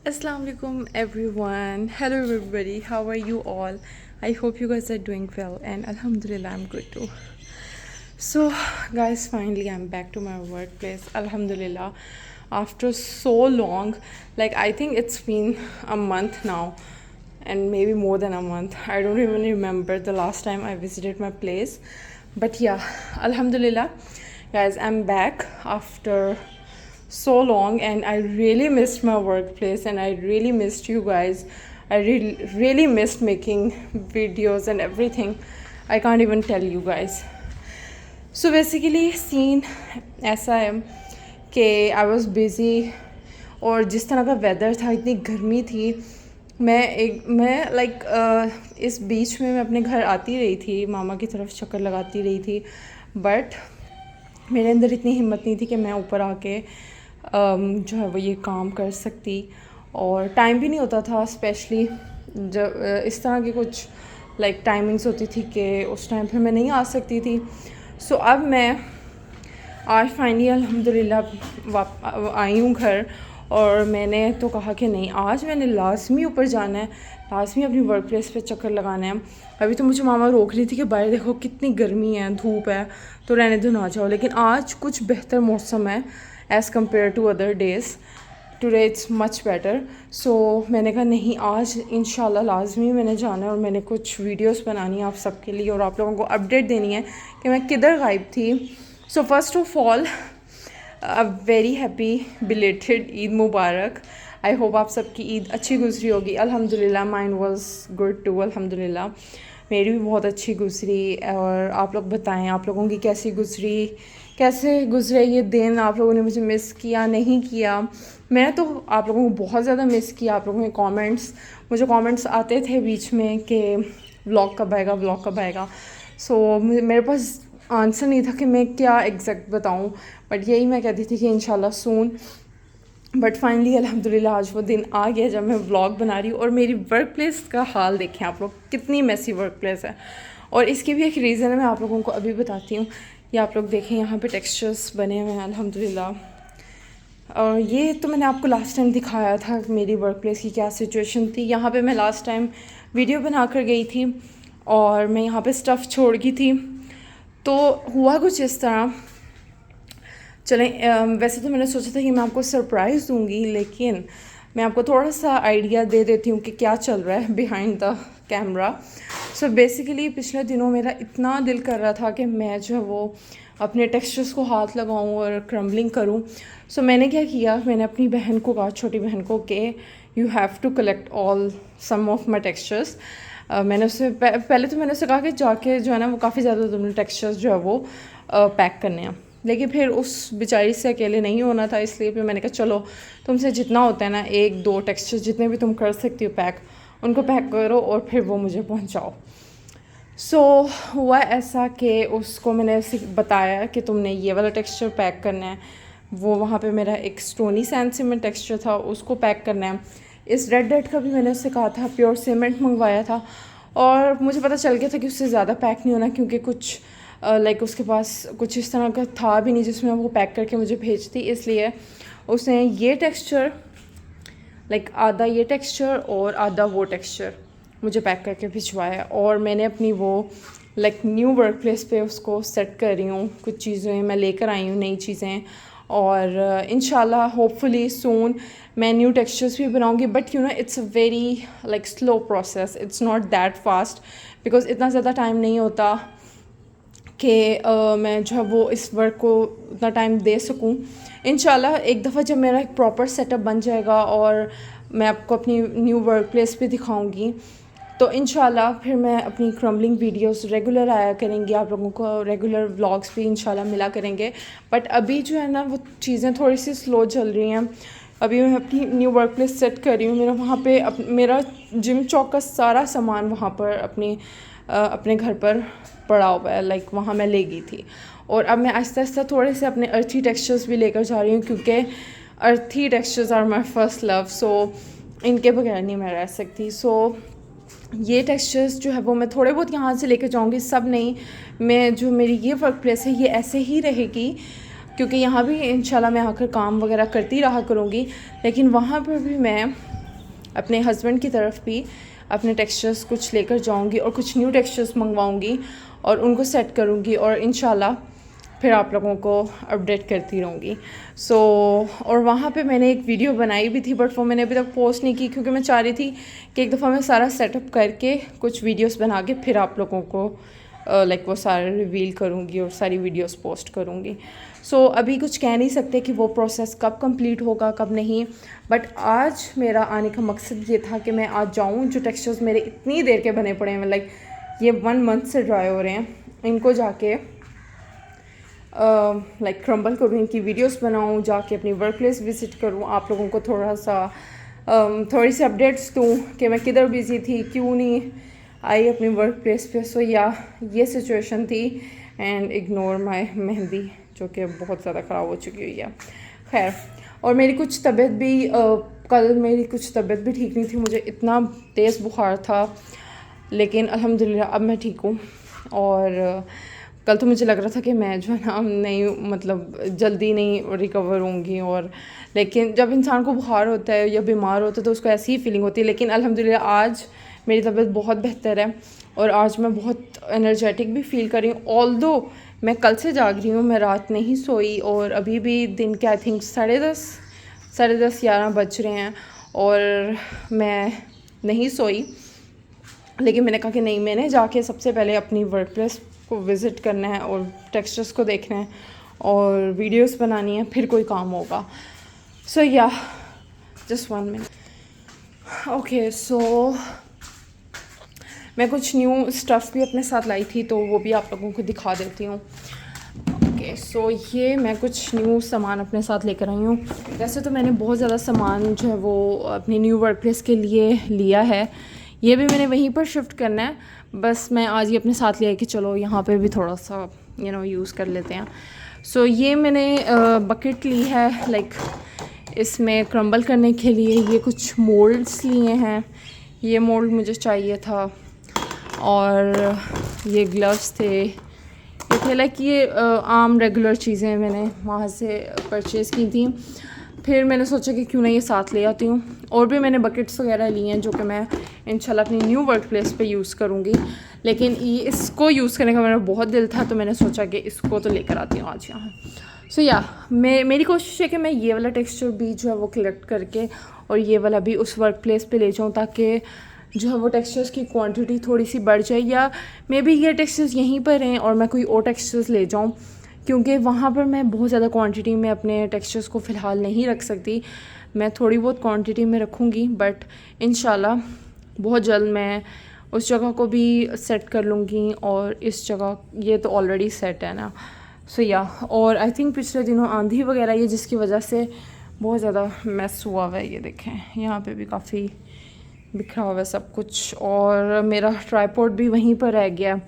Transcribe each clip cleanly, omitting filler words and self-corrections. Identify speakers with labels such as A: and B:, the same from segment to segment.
A: Assalamu alaikum everyone. Hello everybody. How are you all? I hope you guys are doing well and alhamdulillah I'm good too. So guys, finally I'm back to my workplace. Alhamdulillah. After so long, like I think it's been a month now and maybe more than a month. I don't even remember the last time I visited my place. But yeah, alhamdulillah. Guys, I'm back after so long and I really missed my workplace and I really missed you guys. I really missed making videos and everything. I can't even tell you guys. So basically scene ऐसा है कि I was busy और जिस तरह का weather था, इतनी गर्मी थी, मैं इस बीच में मैं अपने घर आती रही थी, मामा की तरफ चक्कर लगाती रही थी, बट मेरे अंदर इतनी हिम्मत नहीं थी कि मैं ऊपर आके जो है वो ये काम कर सकती, और टाइम भी नहीं होता था, स्पेशली जब इस तरह की कुछ टाइमिंग्स होती थी कि उस टाइम पर मैं नहीं आ सकती थी. सो अब मैं आज फाइनली अल्हम्दुलिल्लाह आई हूँ घर, और मैंने तो कहा कि नहीं, आज मैंने लाजमी ऊपर जाना है, लाजमी अपनी वर्क प्लेस पे चक्कर लगाना है. अभी तो मुझे मामा रोक रही थी कि बाहर देखो कितनी गर्मी है, धूप है, तो रहने दो, ना जाओ. लेकिन आज कुछ बेहतर मौसम है as compare to other days. Today it's much better. So मैंने कहा नहीं, आज इंशाल्लाह लाजमी मैंने जाना है, और मैंने कुछ वीडियोस बनानी है आप सबके लिए, और आप लोगों को अपडेट देनी है कि मैं किधर गायब थी. So first of all a very happy belated Eid Mubarak. I hope आप सबकी ईद अच्छी गुजरी होगी. अल्हम्दुलिल्लाह माइन वाज गुड टू. अल्हम्दुलिल्लाह मेरी भी बहुत अच्छी गुजरी. और आप लोग बताएं आप लोगों की कैसी गुजरी, कैसे गुजरे ये दिन, आप लोगों ने मुझे मिस किया नहीं किया. मैंने तो आप लोगों को बहुत ज़्यादा मिस किया. आप लोगों के मुझे कमेंट्स आते थे बीच में कि व्लॉग कब आएगा, व्लॉग कब आएगा. सो मेरे पास आंसर नहीं था कि मैं क्या एग्जैक्ट बताऊं, बट यही मैं कहती थी कि इंशाल्लाह सून. बट फाइनली अल्हम्दुलिल्लाह आज वो दिन आ गया जब मैं व्लॉग बना रही हूँ. और मेरी वर्क प्लेस का हाल देखें आप लोग, कितनी मैसी वर्क प्लेस है. और इसकी भी एक रीज़न है, मैं आप लोगों को अभी बताती हूँ. ये आप लोग देखें, यहाँ पे टेक्सचर्स बने हुए हैं अल्हम्दुलिल्लाह. और ये तो मैंने आपको लास्ट टाइम दिखाया था मेरी वर्क प्लेस की क्या सिचुएशन थी. यहाँ पे मैं लास्ट टाइम वीडियो बना कर गई थी और मैं यहाँ पे स्टफ़ छोड़ गई थी. तो हुआ कुछ इस तरह. चलें, वैसे तो मैंने सोचा था कि मैं आपको सरप्राइज़ दूँगी, लेकिन मैं आपको थोड़ा सा आइडिया दे देती हूँ कि क्या चल रहा है behind the camera. So basically पिछले दिनों मेरा इतना दिल कर रहा था कि मैं जो है वो अपने टेक्सचर्स को हाथ लगाऊं और क्रम्बलिंग करूं. सो मैंने क्या किया, मैंने अपनी बहन को कहा, छोटी बहन को, कि you have to collect all some of my textures. मैंने उससे पहले तो मैंने उससे कहा कि जाके जो है ना वो काफ़ी ज़्यादा तुमने टेक्सचर्स जो है वो पैक करने हैं. लेकिन फिर उस बेचारी से अकेले नहीं होना था, इसलिए फिर मैंने कहा चलो तुमसे जितना होता है ना, 1-2 टेक्सचर जितने भी तुम कर सकती हो पैक, उनको पैक करो और फिर वो मुझे पहुंचाओ. सो हुआ ऐसा कि उसको मैंने बताया कि तुमने ये वाला टेक्सचर पैक करना है. वो वहाँ पे मेरा एक स्टोनी सैंड सीमेंट टेक्सचर था, उसको पैक करना है. इस रेड डेट का भी मैंने उससे कहा था, प्योर सीमेंट मंगवाया था. और मुझे पता चल गया था कि उससे ज़्यादा पैक नहीं होना, क्योंकि कुछ उसके पास कुछ इस तरह का था भी नहीं जिसमें वो पैक करके मुझे भेजती. इसलिए उसने ये टेक्सचर आधा ये टेक्सचर और आधा वो टेक्सचर मुझे पैक करके भिजवाया. और मैंने अपनी वो न्यू वर्क प्लेस पे उसको सेट कर रही हूँ. कुछ चीज़ें मैं लेकर आई हूँ, नई चीज़ें, और इंशाल्लाह होपफुली सून मैं न्यू टेक्सचर्स भी बनाऊँगी. But you know it's a very slow process, it's not that fast, because इतना ज़्यादा टाइम नहीं होता कि मैं जो है वो इस वर्क को उतना टाइम दे सकूं. इंशाल्लाह एक दफ़ा जब मेरा एक प्रॉपर सेटअप बन जाएगा और मैं आपको अपनी न्यू वर्क प्लेस पे दिखाऊंगी, तो इंशाल्लाह फिर मैं अपनी क्रम्बलिंग वीडियोस रेगुलर आया करेंगी, आप लोगों को रेगुलर व्लॉग्स भी इंशाल्लाह मिला करेंगे. बट अभी जो है ना वो चीज़ें थोड़ी सी स्लो चल रही हैं. अभी मैं अपनी न्यू वर्क प्लेस सेट कर रही हूँ. मेरा वहाँ पे मेरा जिम चौक का सारा सामान वहाँ पर अपने घर पर पड़ा हुआ है. वहाँ मैं ले गई थी. और अब मैं आहिस्ता आहिस्ता थोड़े से अपने अर्थी टेक्सचर्स भी लेकर जा रही हूँ, क्योंकि earthy textures are my first love. So इनके बगैर नहीं मैं रह सकती. सो ये टेक्सचर्स जो है वो मैं थोड़े बहुत यहाँ से लेकर जाऊँगी, सब नहीं. मैं जो मेरी ये वर्क प्लेस है ये ऐसे ही रहेगी, क्योंकि यहाँ भी इंशाल्लाह मैं आकर काम वगैरह करती रहा करूँगी. लेकिन वहाँ पर भी मैं अपने हस्बैंड की तरफ भी अपने टेक्सचर्स कुछ लेकर जाऊंगी और कुछ न्यू टेक्सचर्स मंगवाऊंगी और उनको सेट करूंगी और इंशाल्लाह फिर आप लोगों को अपडेट करती रहूँगी। सो और वहाँ पे मैंने एक वीडियो बनाई भी थी, बट वो मैंने अभी तक पोस्ट नहीं की क्योंकि मैं चाह रही थी कि एक दफ़ा मैं सारा सेटअप करके कुछ वीडियोस बना के फिर आप लोगों को लाइक वो सारा रिवील करूँगी और सारी वीडियोस पोस्ट करूँगी। सो अभी कुछ कह नहीं सकते कि वो प्रोसेस कब कंप्लीट होगा कब नहीं, बट आज मेरा आने का मकसद ये था कि मैं आज जाऊँ, जो टेक्सचर्स मेरे इतनी देर के बने पड़े हैं, लाइक ये 1 मंथ से ड्राई हो रहे हैं, इनको जाके लाइक क्रम्बल करूँ, इनकी वीडियोस बनाऊँ, जाके अपनी वर्क प्लेस विज़िट करूँ, आप लोगों को थोड़ा सा थोड़ी सी अपडेट्स दूँ कि मैं किधर बिज़ी थी, क्यों नहीं आई अपनी वर्क प्लेस पे। सो या ये सिचुएशन थी एंड इग्नोर माय मेहंदी जो कि बहुत ज़्यादा ख़राब हो चुकी हुई है। खैर, और मेरी कुछ तबीयत भी कल मेरी कुछ तबीयत भी ठीक नहीं थी, मुझे इतना तेज़ बुखार था, लेकिन अल्हम्दुलिल्लाह अब मैं ठीक हूँ। और कल तो मुझे लग रहा था कि मैं जो है ना नहीं मतलब जल्दी नहीं रिकवर होंगी, और लेकिन जब इंसान को बुखार होता है या बीमार होता है तो उसको ऐसी ही फीलिंग होती है। लेकिन अल्हम्दुलिल्लाह आज मेरी तबीयत बहुत बेहतर है और आज मैं बहुत एनर्जेटिक भी फ़ील कर रही हूँ। ऑल्दो मैं कल से जाग रही हूँ, मैं रात नहीं सोई और अभी भी दिन के आई थिंक 10:30 11 बज रहे हैं और मैं नहीं सोई। लेकिन मैंने कहा कि नहीं, मैंने जाके सबसे पहले अपनी वर्क प्लेस को विज़िट करना है और टेक्सचर्स को देखना है और वीडियोस बनानी है, फिर कोई काम होगा। सो या जस्ट 1 मिनट। ओके, सो मैं कुछ न्यू स्टफ़ भी अपने साथ लाई थी तो वो भी आप लोगों को दिखा देती हूँ। ओके, सो ये मैं कुछ न्यू सामान अपने साथ लेकर आई हूँ। वैसे तो मैंने बहुत ज़्यादा सामान जो है वो अपनी न्यू वर्क प्लेस के लिए लिया है, ये भी मैंने वहीं पर शिफ्ट करना है, बस मैं आज ये अपने साथ लिया कि चलो यहाँ पे भी थोड़ा सा यूज़ कर लेते हैं। सो ये मैंने बकेट ली है, लाइक इसमें क्रम्बल करने के लिए ये कुछ मोल्ड्स लिए हैं, ये मोल्ड मुझे चाहिए था, और ये ग्लव्स थे, ये थे लाइक ये आम रेगुलर चीज़ें मैंने वहाँ से परचेज़ की थी। फिर मैंने सोचा कि क्यों ना ये साथ ले आती हूँ। और भी मैंने बकेट्स वगैरह लिए हैं जो कि मैं इंशाल्लाह अपनी न्यू वर्क प्लेस पे यूज़ करूँगी, लेकिन ये इसको यूज़ करने का मेरा बहुत दिल था तो मैंने सोचा कि इसको तो लेकर आती हूँ आज यहाँ। सो या मेरी कोशिश है कि मैं ये वाला टेक्सचर भी जो है वो कलेक्ट करके और ये वाला भी उस वर्क प्लेस पे ले जाऊँ, ताकि जो है वो टेक्सचर्स की क्वांटिटी थोड़ी सी बढ़ जाए, या मे बी ये टेक्सचर्स यहीं पर हैं और मैं कोई और टेक्सचर्स ले जाऊँ, क्योंकि वहाँ पर मैं बहुत ज़्यादा क्वांटिटी में अपने टेक्सचर्स को फ़िलहाल नहीं रख सकती। मैं थोड़ी बहुत क्वांटिटी में रखूँगी, बट इंशाल्लाह बहुत जल्द मैं उस जगह को भी सेट कर लूँगी और इस जगह ये तो ऑलरेडी सेट है ना। सो या, और आई थिंक पिछले दिनों आंधी वगैरह ये जिसकी वजह से बहुत ज़्यादा मैस हुआ हुआ है। ये देखें यहाँ पे भी काफ़ी बिखरा हुआ है सब कुछ, और मेरा ट्राईपॉड भी वहीं पर रह गया,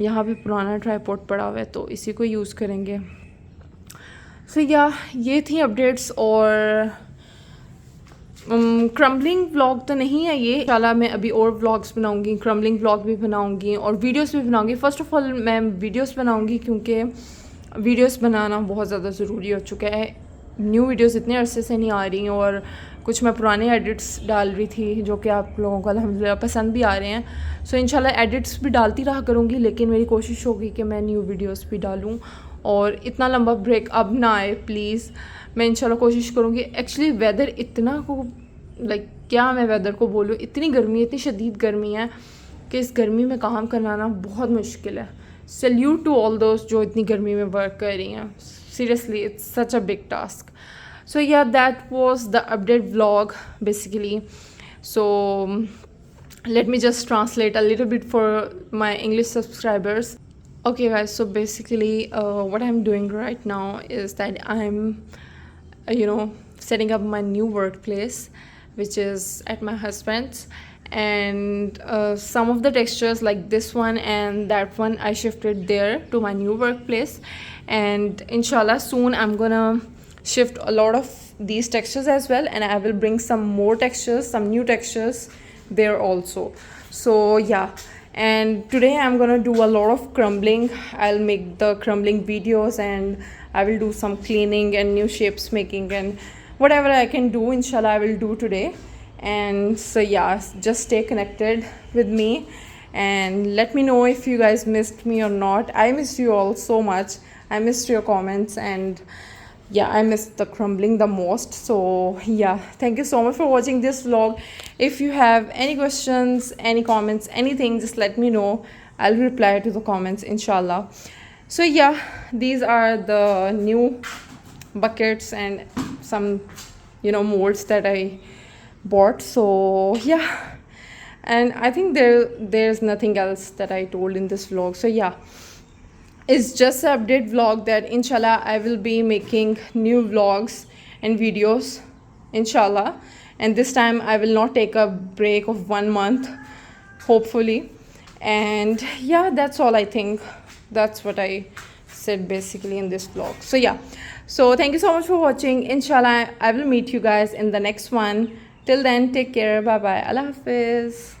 A: यहाँ पे पुराना ट्राईपॉड पड़ा हुआ है तो इसी को यूज़ करेंगे। सो या ये थी अपडेट्स, और क्रम्बलिंग व्लॉग तो नहीं है ये, इंशाल्लाह मैं अभी और व्लॉग्स बनाऊंगी, क्रम्बलिंग व्लॉग भी बनाऊंगी और वीडियोस भी बनाऊंगी। फ़र्स्ट ऑफ़ ऑल मैं वीडियोस बनाऊंगी क्योंकि वीडियोस बनाना बहुत ज़्यादा ज़रूरी हो चुका है। न्यू वीडियोस इतने अरसे से नहीं आ रही, और कुछ मैं पुराने एडिट्स डाल रही थी जो कि आप लोगों को अल्हम्दुलिल्लाह पसंद भी आ रहे हैं। सो इंशाल्लाह एडिट्स भी डालती रहा करूँगी, लेकिन मेरी कोशिश होगी कि मैं न्यू वीडियोस भी डालूँ और इतना लंबा ब्रेक अब ना आए प्लीज़। मैं इंशाल्लाह कोशिश करूँगी। एक्चुअली वेदर इतना को लाइक क्या मैं वेदर को बोलूँ, इतनी गर्मी है, इतनी शदीद गर्मी है कि इस गर्मी में काम करना ना बहुत मुश्किल है। सैल्यूट टू ऑल दोस्त जो इतनी गर्मी में वर्क कर रही हैं, seriously it's such a big task. So yeah, that was the update vlog basically. So let me just translate a little bit for my English subscribers. Okay guys, so basically what I'm doing right now is that I'm setting up my new workplace, which is at my husband's, and some of the textures like this one and that one I shifted there to my new workplace, and inshallah soon I'm gonna shift a lot of these textures as well, and I will bring some more textures, some new textures there also. So yeah, and today I'm gonna do a lot of crumbling. I'll make the crumbling videos and I will do some cleaning and new shapes making and whatever I can do, inshallah I will do today. And so yeah, just stay connected with me and let me know if you guys missed me or not. I missed you all so much. I missed your comments, and yeah, I missed the crumbling the most. So yeah, thank you so much for watching this vlog. If you have any questions, any comments, anything, just let me know. I'll reply to the comments, inshallah. So yeah, these are the new buckets and some molds that I bought. So yeah, and I think there's nothing else that I told in this vlog. So yeah, it's just an update vlog that inshallah I will be making new vlogs and videos, inshallah. And this time I will not take a break of 1 month, hopefully. And yeah, that's all. I think that's what I said basically in this vlog. So yeah, so thank you so much for watching. Inshallah I will meet you guys in the next one. Till then, take care. Bye bye. Allah Hafiz.